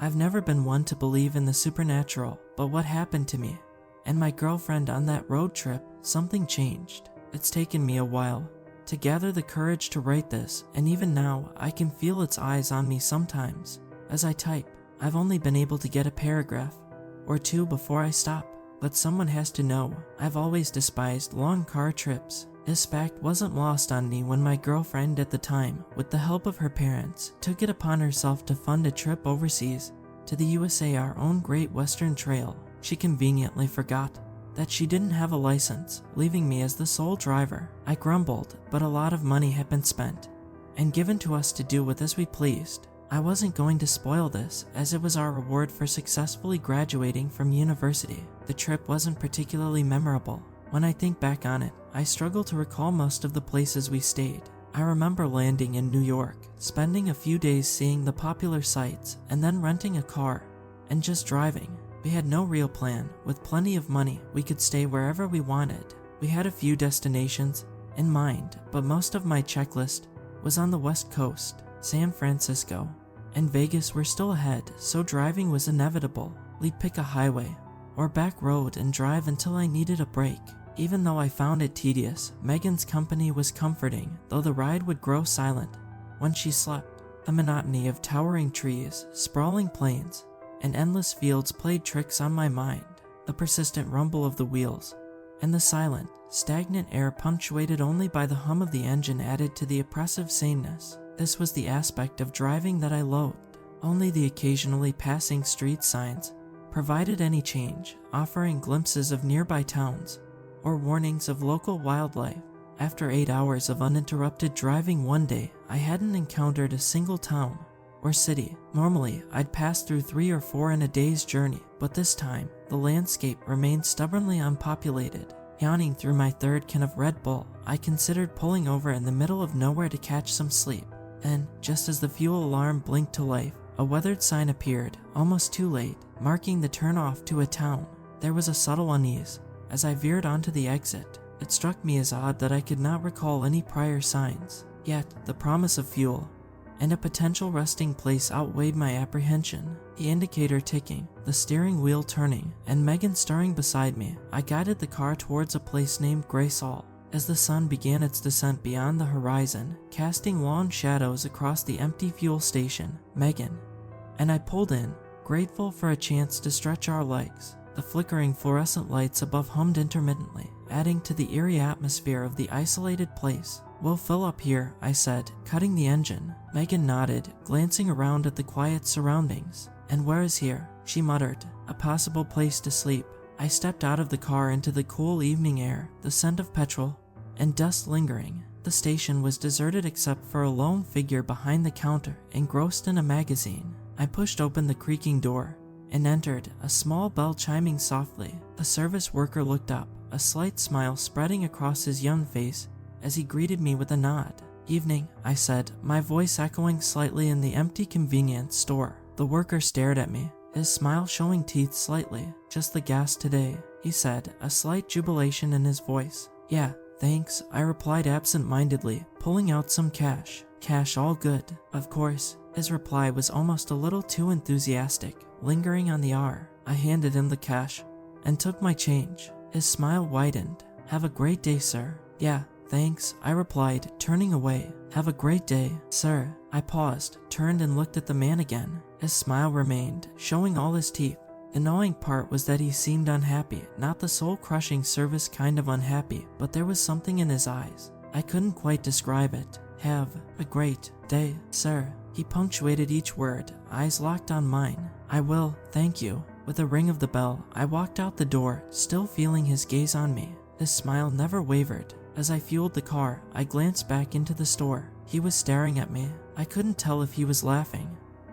I've never been one to believe in the supernatural, but what happened to me and my girlfriend on that road trip, something changed. It's taken me a while to gather the courage to write this, and even now, I can feel its eyes on me sometimes. As I type, I've only been able to get a paragraph or two before I stop, but someone has to know, I've always despised long car trips. This fact wasn't lost on me when my girlfriend at the time, with the help of her parents, took it upon herself to fund a trip overseas to the USA, our own Great Western Trail. She conveniently forgot that she didn't have a license, leaving me as the sole driver. I grumbled, but a lot of money had been spent and given to us to do with as we pleased. I wasn't going to spoil this, as it was our reward for successfully graduating from university. The trip wasn't particularly memorable. When I think back on it, I struggle to recall most of the places we stayed. I remember landing in New York, spending a few days seeing the popular sights, and then renting a car and just driving. We had no real plan. With plenty of money, we could stay wherever we wanted. We had a few destinations in mind, but most of my checklist was on the West Coast. San Francisco and Vegas were still ahead, so driving was inevitable. We'd pick a highway or back road and drive until I needed a break. Even though I found it tedious, Megan's company was comforting, though the ride would grow silent when she slept. The monotony of towering trees, sprawling plains, and endless fields played tricks on my mind. The persistent rumble of the wheels and the silent, stagnant air punctuated only by the hum of the engine added to the oppressive sameness. This was the aspect of driving that I loathed. Only the occasionally passing street signs provided any change, offering glimpses of nearby towns or warnings of local wildlife. After 8 hours of uninterrupted driving one day, I hadn't encountered a single town or city. Normally, I'd pass through 3 or 4 in a day's journey, but this time, the landscape remained stubbornly unpopulated. Yawning through my third can of Red Bull, I considered pulling over in the middle of nowhere to catch some sleep. Then, just as the fuel alarm blinked to life, a weathered sign appeared, almost too late, marking the turnoff to a town. There was a subtle unease as I veered onto the exit. It struck me as odd that I could not recall any prior signs. Yet, the promise of fuel and a potential resting place outweighed my apprehension. The indicator ticking, the steering wheel turning, and Megan stirring beside me, I guided the car towards a place named Graysall. As the sun began its descent beyond the horizon, casting long shadows across the empty fuel station, Megan and I pulled in, grateful for a chance to stretch our legs. The flickering fluorescent lights above hummed intermittently, adding to the eerie atmosphere of the isolated place. "We'll fill up here," I said, cutting the engine. Megan nodded, glancing around at the quiet surroundings. "And where is here?" she muttered. "A possible place to sleep." I stepped out of the car into the cool evening air, the scent of petrol and dust lingering. The station was deserted except for a lone figure behind the counter, engrossed in a magazine. I pushed open the creaking door and entered, a small bell chiming softly. The service worker looked up, a slight smile spreading across his young face as he greeted me with a nod. "Evening," I said, my voice echoing slightly in the empty convenience store. The worker stared at me, his smile showing teeth slightly. "Just the gas today," he said, a slight jubilation in his voice. "Yeah, thanks," I replied absent-mindedly, pulling out some cash. "Cash all good, of course." His reply was almost a little too enthusiastic, lingering on the R. I handed him the cash and took my change. His smile widened. "Have a great day, sir." "Yeah, thanks," I replied, turning away. "Have a great day, sir." I paused, turned and looked at the man again. His smile remained, showing all his teeth. The annoying part was that he seemed unhappy, not the soul-crushing service kind of unhappy, but there was something in his eyes. I couldn't quite describe it. "Have a great day, sir." He punctuated each word, eyes locked on mine. "I will, thank you." With a ring of the bell, I walked out the door, still feeling his gaze on me. His smile never wavered. As I fueled the car, I glanced back into the store. He was staring at me. I couldn't tell if he was laughing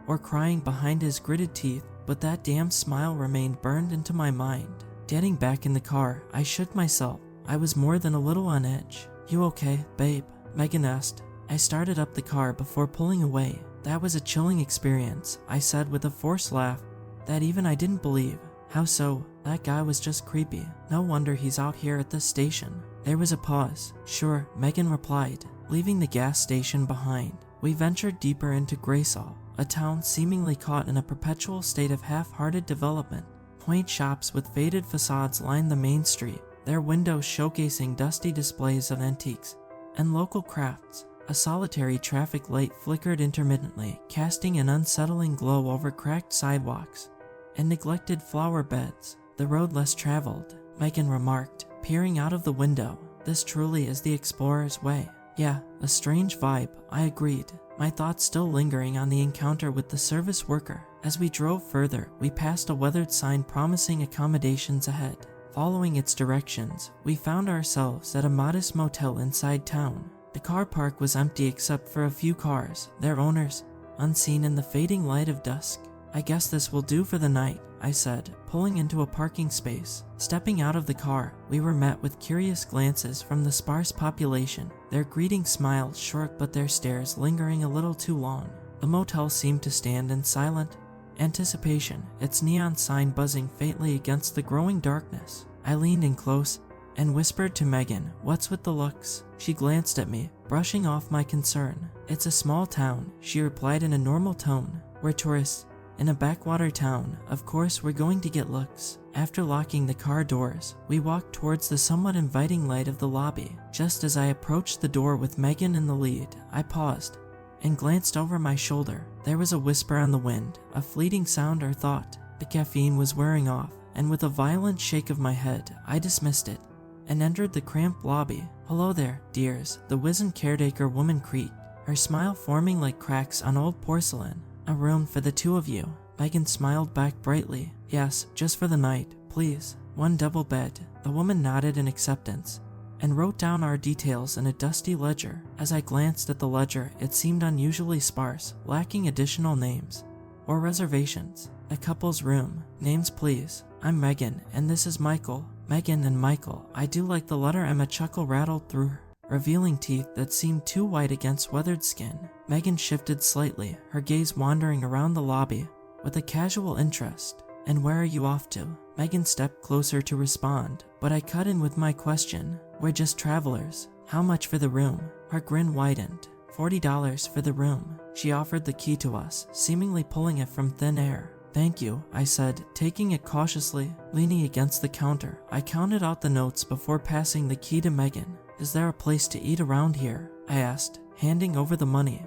or crying behind his gritted teeth, but that damn smile remained burned into my mind. Getting back in the car, I shook myself. I was more than a little on edge. "You okay, babe?" Megan asked. I started up the car before pulling away. "That was a chilling experience," I said with a forced laugh that even I didn't believe. "How so?" "That guy was just creepy. No wonder he's out here at this station." There was a pause. "Sure," Megan replied, leaving the gas station behind. We ventured deeper into Graysall, a town seemingly caught in a perpetual state of half-hearted development. Quaint shops with faded facades line the main street, their windows showcasing dusty displays of antiques and local crafts. A solitary traffic light flickered intermittently, casting an unsettling glow over cracked sidewalks and neglected flower beds. The road less traveled, Megan remarked, peering out of the window. This truly is the explorer's way. Yeah, a strange vibe, I agreed, my thoughts still lingering on the encounter with the service worker. As we drove further, we passed a weathered sign promising accommodations ahead. Following its directions, we found ourselves at a modest motel inside town. The car park was empty except for a few cars, their owners unseen in the fading light of dusk. I guess this will do for the night, I said, pulling into a parking space. Stepping out of the car, we were met with curious glances from the sparse population, their greeting smiles short but their stares lingering a little too long. The motel seemed to stand in silent anticipation, its neon sign buzzing faintly against the growing darkness. I leaned in close and whispered to Megan, "What's with the looks?" She glanced at me, brushing off my concern. "It's a small town," she replied in a normal tone. "We're tourists in a backwater town. Of course we're going to get looks." After locking the car doors, we walked towards the somewhat inviting light of the lobby. Just as I approached the door with Megan in the lead, I paused and glanced over my shoulder. There was a whisper on the wind, a fleeting sound or thought. The caffeine was wearing off, and with a violent shake of my head, I dismissed it and entered the cramped lobby. "Hello there, dears," the wizened caretaker woman creaked, her smile forming like cracks on old porcelain. "A room for the two of you." Megan smiled back brightly. "Yes, just for the night, please. One double bed." The woman nodded in acceptance and wrote down our details in a dusty ledger. As I glanced at the ledger, it seemed unusually sparse, lacking additional names or reservations. "The couple's room. Names, please. I'm Megan, and this is Michael." Megan and Michael. I do like the letter M. A chuckle rattled through her, revealing teeth that seemed too white against weathered skin. Megan shifted slightly, her gaze wandering around the lobby with a casual interest. "And where are you off to?" Megan stepped closer to respond, but I cut in with my question. "We're just travelers." "How much for the room?" Her grin widened. $40 for the room. She offered the key to us, seemingly pulling it from thin air. "Thank you," I said, taking it cautiously. Leaning against the counter, I counted out the notes before passing the key to Megan. "Is there a place to eat around here?" I asked, handing over the money.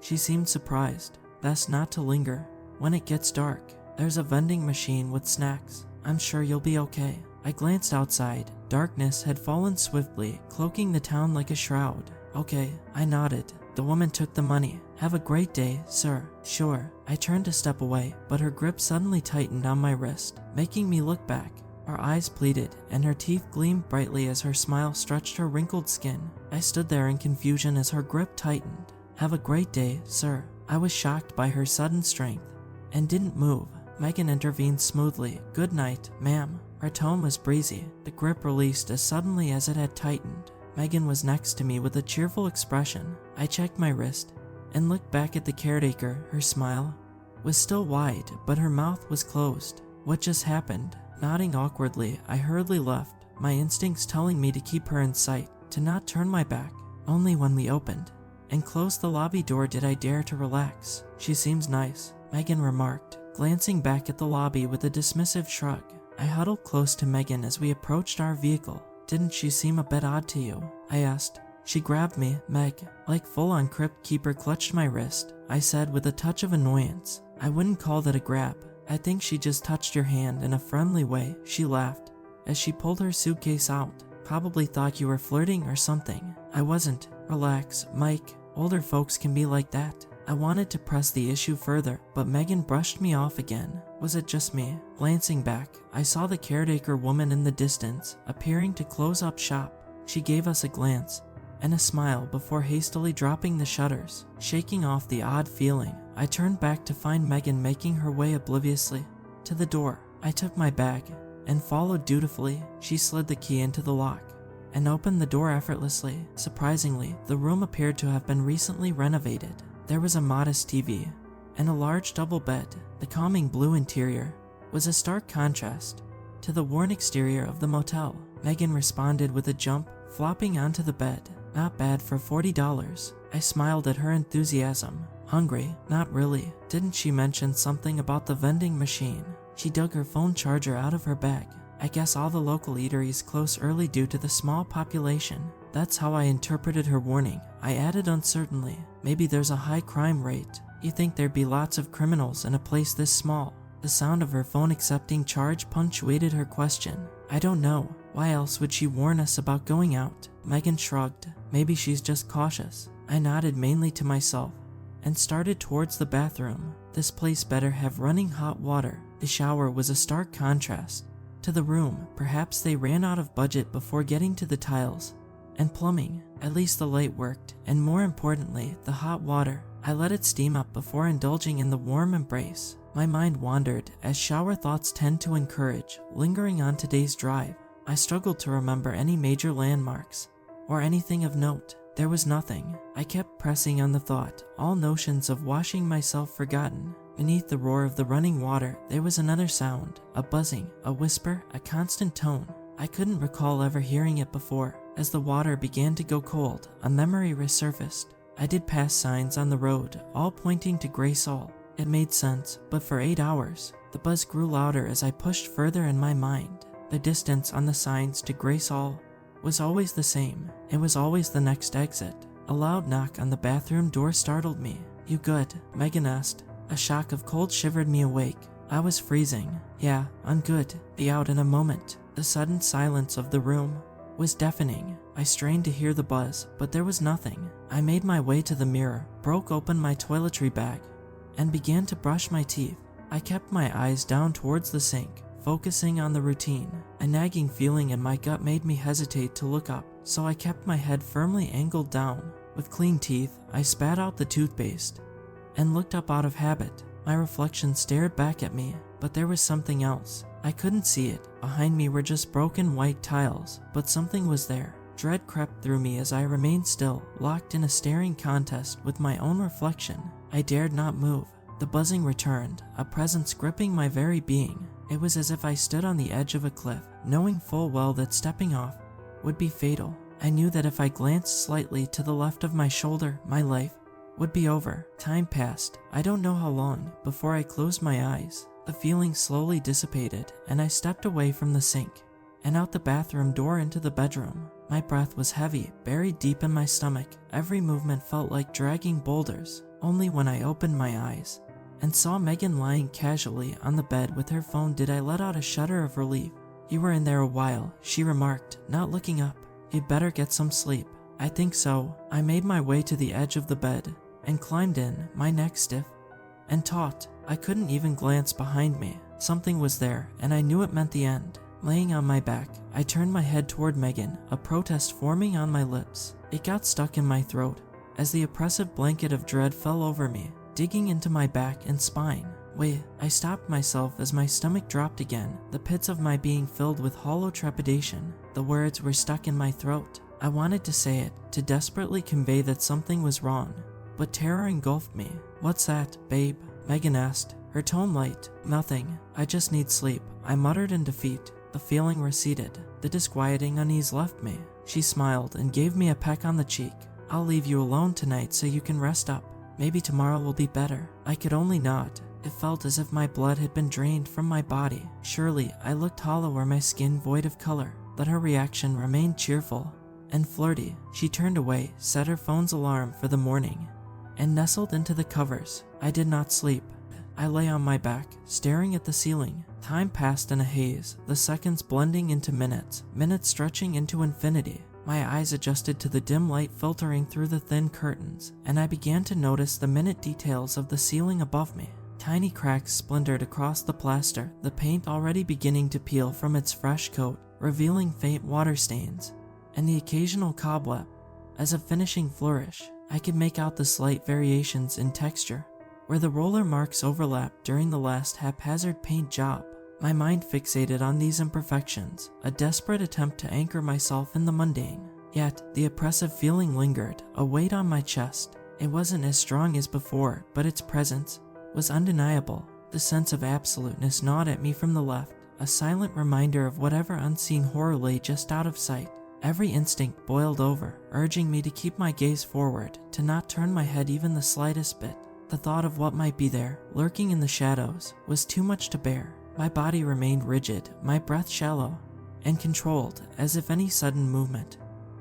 She seemed surprised. "Best not to linger. When it gets dark, there's a vending machine with snacks. I'm sure you'll be okay." I glanced outside. Darkness had fallen swiftly, cloaking the town like a shroud. "Okay," I nodded. The woman took the money. "Have a great day, sir." "Sure." I turned to step away, but her grip suddenly tightened on my wrist, making me look back. Her eyes pleaded, and her teeth gleamed brightly as her smile stretched her wrinkled skin. I stood there in confusion as her grip tightened. "Have a great day, sir." I was shocked by her sudden strength and didn't move. Megan intervened smoothly. "Good night, ma'am." Her tone was breezy. The grip released as suddenly as it had tightened. Megan was next to me with a cheerful expression. I checked my wrist and looked back at the caretaker. Her smile was still wide, but her mouth was closed. "What just happened?" Nodding awkwardly, I hurriedly left, my instincts telling me to keep her in sight, to not turn my back. Only when we opened and closed the lobby door did I dare to relax. "She seems nice," Megan remarked, glancing back at the lobby with a dismissive shrug. I huddled close to Megan as we approached our vehicle. "Didn't she seem a bit odd to you?" I asked. She grabbed me. "Meg," like full-on crypt keeper clutched my wrist. I said with a touch of annoyance, "I wouldn't call that a grab. I think she just touched your hand in a friendly way." She laughed as she pulled her suitcase out. "Probably thought you were flirting or something." "I wasn't." "Relax, Mike. Older folks can be like that." I wanted to press the issue further, but Megan brushed me off again. Was it just me? Glancing back, I saw the caretaker woman in the distance, appearing to close up shop. She gave us a glance and a smile before hastily dropping the shutters. Shaking off the odd feeling, I turned back to find Megan making her way obliviously to the door. I took my bag and followed dutifully. She slid the key into the lock and opened the door effortlessly. Surprisingly, the room appeared to have been recently renovated. There was a modest TV and a large double bed. The calming blue interior was a stark contrast to the worn exterior of the motel. Megan responded with a jump, flopping onto the bed. "Not bad for $40. I smiled at her enthusiasm. Hungry? Not really. Didn't she mention something about the vending machine? She dug her phone charger out of her bag. I guess all the local eateries close early due to the small population. That's how I interpreted her warning. I added uncertainly, maybe there's a high crime rate. You think there'd be lots of criminals in a place this small? The sound of her phone accepting charge punctuated her question. I don't know. Why else would she warn us about going out? Megan shrugged. Maybe she's just cautious. I nodded mainly to myself and started towards the bathroom. This place better have running hot water. The shower was a stark contrast to the room. Perhaps they ran out of budget before getting to the tiles and plumbing. At least the light worked, and more importantly, the hot water. I let it steam up before indulging in the warm embrace. My mind wandered, as shower thoughts tend to encourage, lingering on today's drive. I struggled to remember any major landmarks or anything of note. There was nothing. I kept pressing on the thought, all notions of washing myself forgotten. Beneath the roar of the running water, there was another sound, a buzzing, a whisper, a constant tone. I couldn't recall ever hearing it before. As the water began to go cold, a memory resurfaced. I did pass signs on the road, all pointing to Grey Sol. It made sense, but for 8 hours. The buzz grew louder as I pushed further in my mind. The distance on the signs to Grey Sol was always the same. It was always the next exit. A loud knock on the bathroom door startled me. "You good?" Megan asked. A shock of cold shivered me awake. I was freezing. "Yeah, I'm good. Be out in a moment." The sudden silence of the room was deafening. I strained to hear the buzz, but there was nothing. I made my way to the mirror, broke open my toiletry bag, and began to brush my teeth. I kept my eyes down towards the sink, focusing on the routine. A nagging feeling in my gut made me hesitate to look up, so I kept my head firmly angled down. With clean teeth, I spat out the toothpaste and looked up out of habit. My reflection stared back at me, but there was something else. I couldn't see it. Behind me were just broken white tiles, but something was there. Dread crept through me as I remained still, locked in a staring contest with my own reflection. I dared not move. The buzzing returned, a presence gripping my very being. It was as if I stood on the edge of a cliff, knowing full well that stepping off would be fatal. I knew that if I glanced slightly to the left of my shoulder, my life would be over. Time passed, I don't know how long, before I closed my eyes. The feeling slowly dissipated, and I stepped away from the sink and out the bathroom door into the bedroom. My breath was heavy, buried deep in my stomach. Every movement felt like dragging boulders. Only when I opened my eyes and saw Megan lying casually on the bed with her phone did I let out a shudder of relief. "You were in there a while," she remarked, not looking up. "You'd better get some sleep." "I think so." I made my way to the edge of the bed and climbed in, my neck stiff and taut. I couldn't even glance behind me. Something was there, and I knew it meant the end. Laying on my back, I turned my head toward Megan, a protest forming on my lips. It got stuck in my throat as the oppressive blanket of dread fell over me, digging into my back and spine. Wait, I stopped myself as my stomach dropped again, the pits of my being filled with hollow trepidation. The words were stuck in my throat. I wanted to say it, to desperately convey that something was wrong, but terror engulfed me. "What's that, babe?" Megan asked, her tone light. "Nothing. I just need sleep," I muttered in defeat. The feeling receded. The disquieting unease left me. She smiled and gave me a peck on the cheek. "I'll leave you alone tonight so you can rest up. Maybe tomorrow will be better." I could only nod. It felt as if my blood had been drained from my body. Surely I looked hollow or my skin void of color, but her reaction remained cheerful and flirty. She turned away, set her phone's alarm for the morning, and nestled into the covers. I did not sleep. I lay on my back, staring at the ceiling. Time passed in a haze, the seconds blending into minutes, minutes stretching into infinity. My eyes adjusted to the dim light filtering through the thin curtains, and I began to notice the minute details of the ceiling above me. Tiny cracks splintered across the plaster, the paint already beginning to peel from its fresh coat, revealing faint water stains, and the occasional cobweb. As a finishing flourish, I could make out the slight variations in texture, where the roller marks overlapped during the last haphazard paint job. My mind fixated on these imperfections, a desperate attempt to anchor myself in the mundane. Yet, the oppressive feeling lingered, a weight on my chest. It wasn't as strong as before, but its presence was undeniable. The sense of absoluteness gnawed at me from the left, a silent reminder of whatever unseen horror lay just out of sight. Every instinct boiled over, urging me to keep my gaze forward, to not turn my head even the slightest bit. The thought of what might be there, lurking in the shadows, was too much to bear. My body remained rigid, my breath shallow and controlled, as if any sudden movement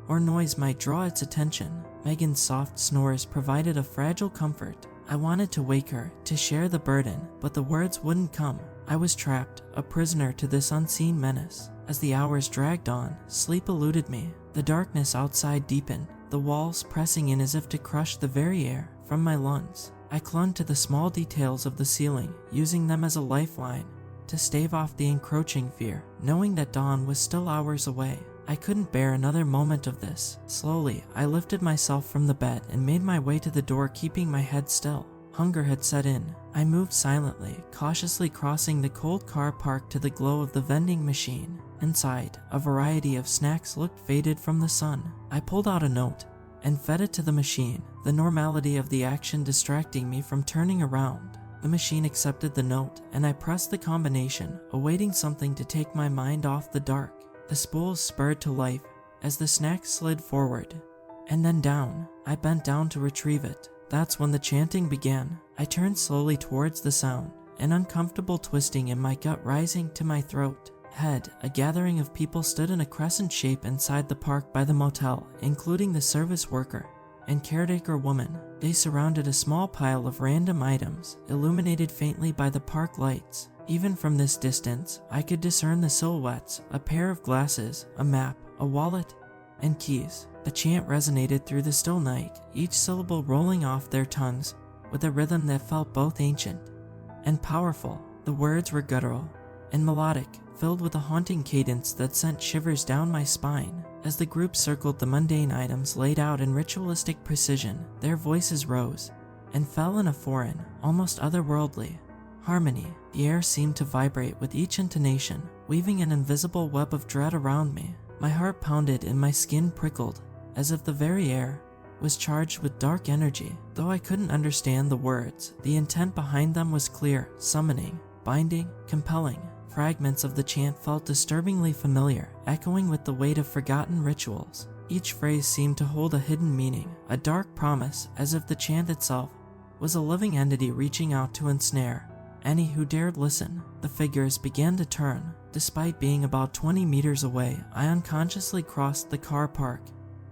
or noise might draw its attention. Megan's soft snores provided a fragile comfort. I wanted to wake her, to share the burden, but the words wouldn't come. I was trapped, a prisoner to this unseen menace. As the hours dragged on, sleep eluded me. The darkness outside deepened, the walls pressing in as if to crush the very air from my lungs. I clung to the small details of the ceiling, using them as a lifeline to stave off the encroaching fear, knowing that dawn was still hours away. I couldn't bear another moment of this. Slowly, I lifted myself from the bed and made my way to the door, keeping my head still. Hunger had set in. I moved silently, cautiously crossing the cold car park to the glow of the vending machine. Inside, a variety of snacks looked faded from the sun. I pulled out a note and fed it to the machine, the normality of the action distracting me from turning around. The machine accepted the note, and I pressed the combination, awaiting something to take my mind off the dark. The spools spurred to life as the snack slid forward, and then down. I bent down to retrieve it. That's when the chanting began. I turned slowly towards the sound, an uncomfortable twisting in my gut rising to my throat. Ahead, a gathering of people stood in a crescent shape inside the park by the motel, including the service worker and caretaker woman. They surrounded a small pile of random items, illuminated faintly by the park lights. Even from this distance, I could discern the silhouettes, a pair of glasses, a map, a wallet, and keys. The chant resonated through the still night, each syllable rolling off their tongues with a rhythm that felt both ancient and powerful. The words were guttural and melodic, filled with a haunting cadence that sent shivers down my spine. As the group circled the mundane items laid out in ritualistic precision, their voices rose and fell in a foreign, almost otherworldly harmony. The air seemed to vibrate with each intonation, weaving an invisible web of dread around me. My heart pounded and my skin prickled, as if the very air was charged with dark energy. Though I couldn't understand the words, the intent behind them was clear: summoning, binding, compelling. Fragments of the chant felt disturbingly familiar, echoing with the weight of forgotten rituals. Each phrase seemed to hold a hidden meaning, a dark promise, as if the chant itself was a living entity reaching out to ensnare any who dared listen. The figures began to turn. Despite being about 20 meters away, I unconsciously crossed the car park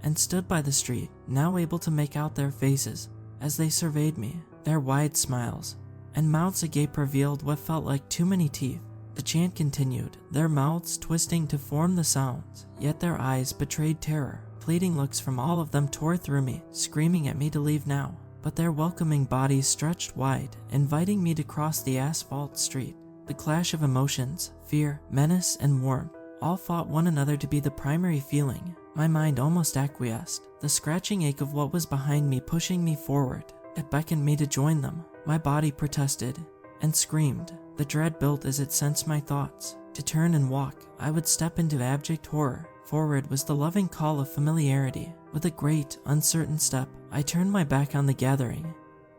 and stood by the street, now able to make out their faces as they surveyed me. Their wide smiles and mouths agape revealed what felt like too many teeth. The chant continued, their mouths twisting to form the sounds, yet their eyes betrayed terror. Pleading looks from all of them tore through me, screaming at me to leave now. But their welcoming bodies stretched wide, inviting me to cross the asphalt street. The clash of emotions, fear, menace, and warmth, all fought one another to be the primary feeling. My mind almost acquiesced, the scratching ache of what was behind me pushing me forward. It beckoned me to join them. My body protested and screamed. The dread built as it sensed my thoughts. To turn and walk, I would step into abject horror. Forward was the loving call of familiarity. With a great, uncertain step, I turned my back on the gathering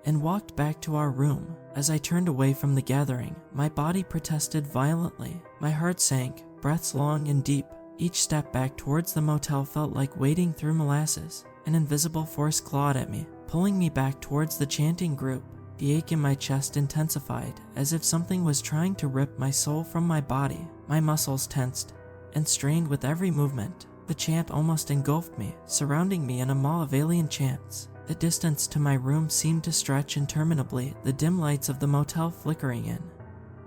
and walked back to our room. As I turned away from the gathering, my body protested violently. My heart sank, breaths long and deep. Each step back towards the motel felt like wading through molasses. An invisible force clawed at me, pulling me back towards the chanting group. The ache in my chest intensified, as if something was trying to rip my soul from my body. My muscles tensed and strained with every movement. The chant almost engulfed me, surrounding me in a maw of alien chants. The distance to my room seemed to stretch interminably, the dim lights of the motel flickering in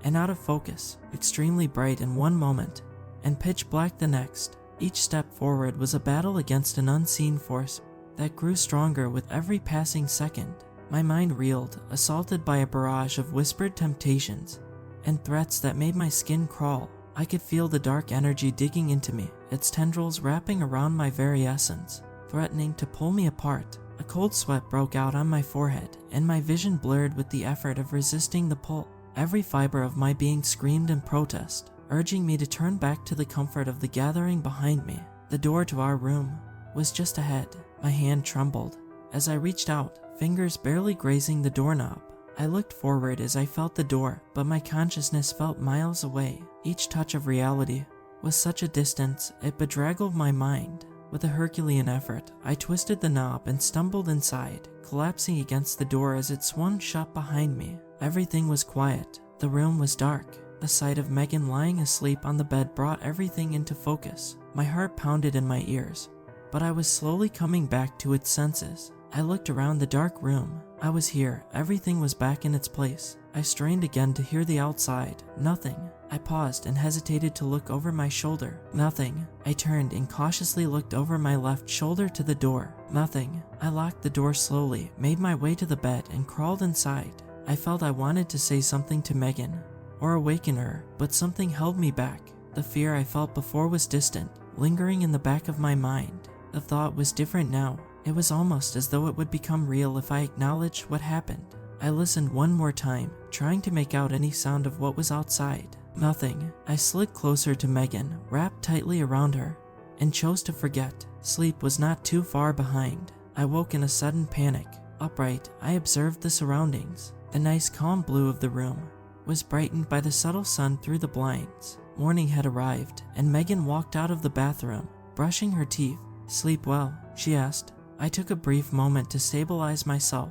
and out of focus, extremely bright in one moment and pitch black the next. Each step forward was a battle against an unseen force that grew stronger with every passing second. My mind reeled, assaulted by a barrage of whispered temptations and threats that made my skin crawl. I could feel the dark energy digging into me, its tendrils wrapping around my very essence, threatening to pull me apart. A cold sweat broke out on my forehead, and my vision blurred with the effort of resisting the pull. Every fiber of my being screamed in protest, urging me to turn back to the comfort of the gathering behind me. The door to our room was just ahead. My hand trembled as I reached out, fingers barely grazing the doorknob. I looked forward as I felt the door, but my consciousness felt miles away. Each touch of reality was such a distance, it bedraggled my mind. With a Herculean effort, I twisted the knob and stumbled inside, collapsing against the door as it swung shut behind me. Everything was quiet. The room was dark. The sight of Megan lying asleep on the bed brought everything into focus. My heart pounded in my ears, but I was slowly coming back to its senses. I looked around the dark room. I was here. Everything was back in its place. I strained again to hear the outside. Nothing. I paused and hesitated to look over my shoulder. Nothing. I turned and cautiously looked over my left shoulder to the door. Nothing. I locked the door slowly, made my way to the bed, and crawled inside. I felt I wanted to say something to Megan or awaken her, but something held me back. The fear I felt before was distant, lingering in the back of my mind. The thought was different now. It was almost as though it would become real if I acknowledged what happened. I listened one more time, trying to make out any sound of what was outside. Nothing. I slid closer to Megan, wrapped tightly around her, and chose to forget. Sleep was not too far behind. I woke in a sudden panic. Upright, I observed the surroundings. The nice calm blue of the room was brightened by the subtle sun through the blinds. Morning had arrived, and Megan walked out of the bathroom, brushing her teeth. "Sleep well?" she asked. I took a brief moment to stabilize myself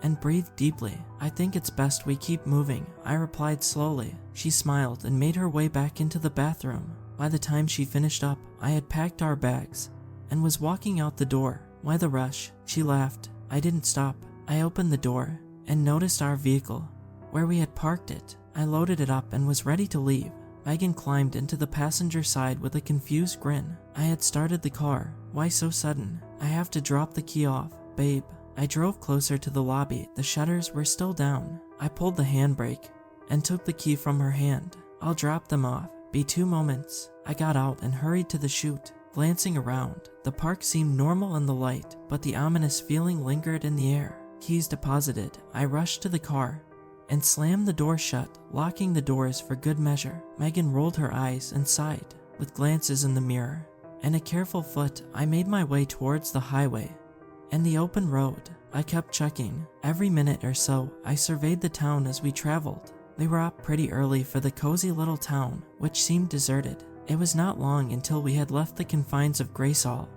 and breathed deeply. "I think it's best we keep moving," I replied slowly. She smiled and made her way back into the bathroom. By the time she finished up, I had packed our bags and was walking out the door. "Why the rush?" she laughed. I didn't stop. I opened the door and noticed our vehicle, where we had parked it. I loaded it up and was ready to leave. Megan climbed into the passenger side with a confused grin. I had started the car. "Why so sudden?" "I have to drop the key off, babe." I drove closer to the lobby. The shutters were still down. I pulled the handbrake and took the key from her hand. "I'll drop them off. Be 2 moments." I got out and hurried to the chute. Glancing around, the park seemed normal in the light, but the ominous feeling lingered in the air. Keys deposited, I rushed to the car and slammed the door shut, locking the doors for good measure. Megan rolled her eyes and sighed. With glances in the mirror and a careful foot, I made my way towards the highway and the open road. I kept checking. Every minute or so, I surveyed the town as we traveled. We were up pretty early for the cozy little town, which seemed deserted. It was not long until we had left the confines of Graysall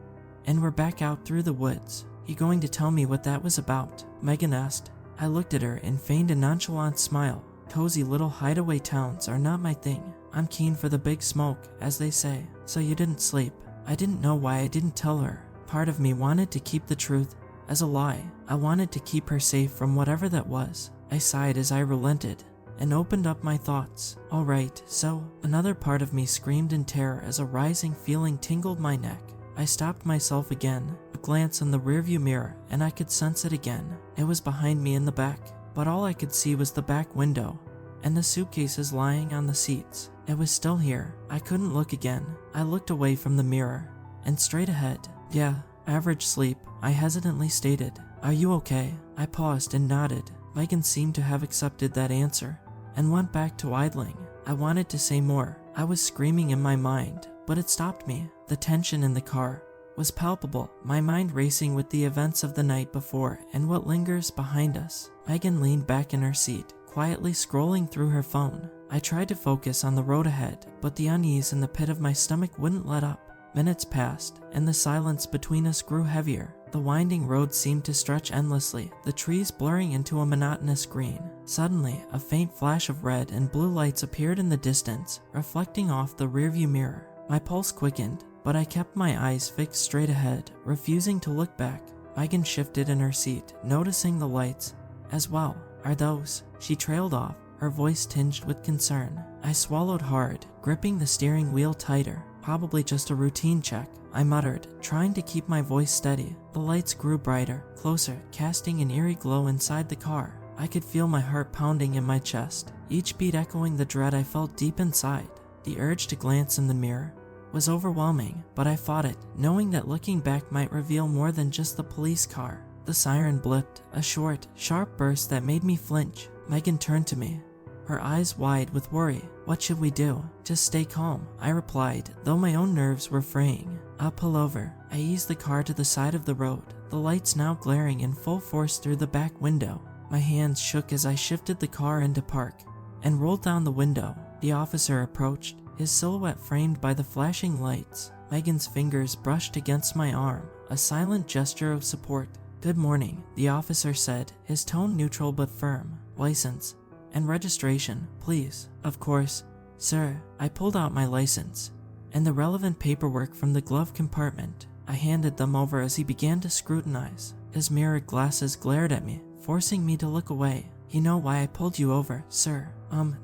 and were back out through the woods. "You going to tell me what that was about?" Megan asked. I looked at her and feigned a nonchalant smile. "Cozy little hideaway towns are not my thing. I'm keen for the big smoke, as they say." "So you didn't sleep?" I didn't know why I didn't tell her. Part of me wanted to keep the truth as a lie. I wanted to keep her safe from whatever that was. I sighed as I relented and opened up my thoughts. "All right, so..." Another part of me screamed in terror as a rising feeling tingled my neck. I stopped myself again. A glance in the rearview mirror, and I could sense it again. It was behind me in the back, but all I could see was the back window and the suitcases lying on the seats. It was still here. I couldn't look again. I looked away from the mirror and straight ahead. "Yeah, average sleep," I hesitantly stated. "Are you okay?" I paused and nodded. Megan seemed to have accepted that answer and went back to idling. I wanted to say more. I was screaming in my mind, but it stopped me. The tension in the car was palpable, my mind racing with the events of the night before and what lingers behind us. Megan leaned back in her seat, quietly scrolling through her phone. I tried to focus on the road ahead, but the unease in the pit of my stomach wouldn't let up. Minutes passed, and the silence between us grew heavier. The winding road seemed to stretch endlessly, the trees blurring into a monotonous green. Suddenly, a faint flash of red and blue lights appeared in the distance, reflecting off the rearview mirror. My pulse quickened, but I kept my eyes fixed straight ahead, refusing to look back. Megan shifted in her seat, noticing the lights as well. "Are those..." She trailed off, her voice tinged with concern. I swallowed hard, gripping the steering wheel tighter. "Probably just a routine check," I muttered, trying to keep my voice steady. The lights grew brighter, closer, casting an eerie glow inside the car. I could feel my heart pounding in my chest, each beat echoing the dread I felt deep inside. The urge to glance in the mirror was overwhelming, but I fought it, knowing that looking back might reveal more than just the police car. The siren blipped, a short, sharp burst that made me flinch. Megan turned to me, her eyes wide with worry. "What should we do?" "Just stay calm," I replied, though my own nerves were fraying. "I'll pull over." I eased the car to the side of the road, the lights now glaring in full force through the back window. My hands shook as I shifted the car into park and rolled down the window. The officer approached, his silhouette framed by the flashing lights. Megan's fingers brushed against my arm, a silent gesture of support. "Good morning," the officer said, his tone neutral but firm. "License and registration, please." "Of course, sir." I pulled out my license and the relevant paperwork from the glove compartment. I handed them over as he began to scrutinize. His mirrored glasses glared at me, forcing me to look away. "You know why I pulled you over, sir?"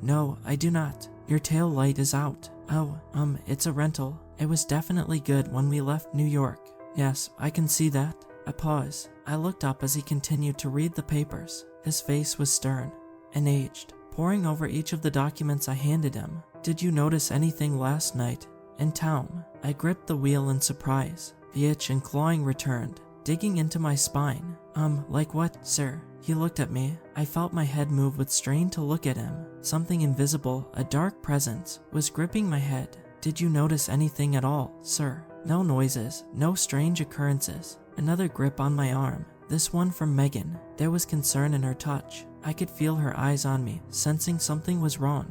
No, I do not. Your tail light is out." "Oh, it's a rental. It was definitely good when we left New York." "Yes, I can see that." A pause. I looked up as he continued to read the papers. His face was stern and aged, poring over each of the documents I handed him. "Did you notice anything last night in town?" I gripped the wheel in surprise. The itch and clawing returned, digging into my spine. Like what, sir?" He looked at me. I felt my head move with strain to look at him. Something invisible, a dark presence, was gripping my head. "Did you notice anything at all, sir?" "No noises, no strange occurrences." Another grip on my arm, this one from Megan. There was concern in her touch. I could feel her eyes on me, sensing something was wrong.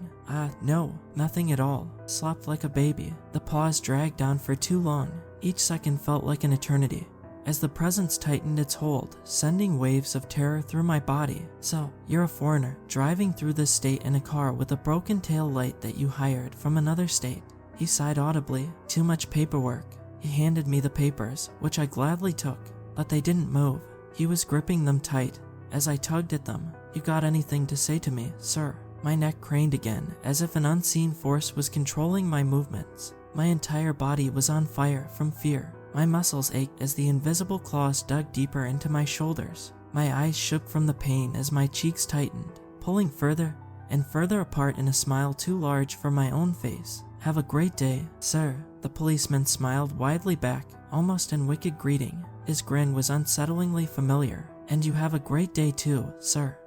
No, nothing at all." Slept like a baby. The pause dragged on for too long. Each second felt like an eternity, as the presence tightened its hold, sending waves of terror through my body. "So, you're a foreigner, driving through this state in a car with a broken tail light that you hired from another state." He sighed audibly. "Too much paperwork." He handed me the papers, which I gladly took, but they didn't move. He was gripping them tight as I tugged at them. "You got anything to say to me, sir?" My neck craned again, as if an unseen force was controlling my movements. My entire body was on fire from fear. My muscles ached as the invisible claws dug deeper into my shoulders. My eyes shook from the pain as my cheeks tightened, pulling further and further apart in a smile too large for my own face. "Have a great day, sir." The policeman smiled widely back, almost in wicked greeting. His grin was unsettlingly familiar. "And you have a great day too, sir."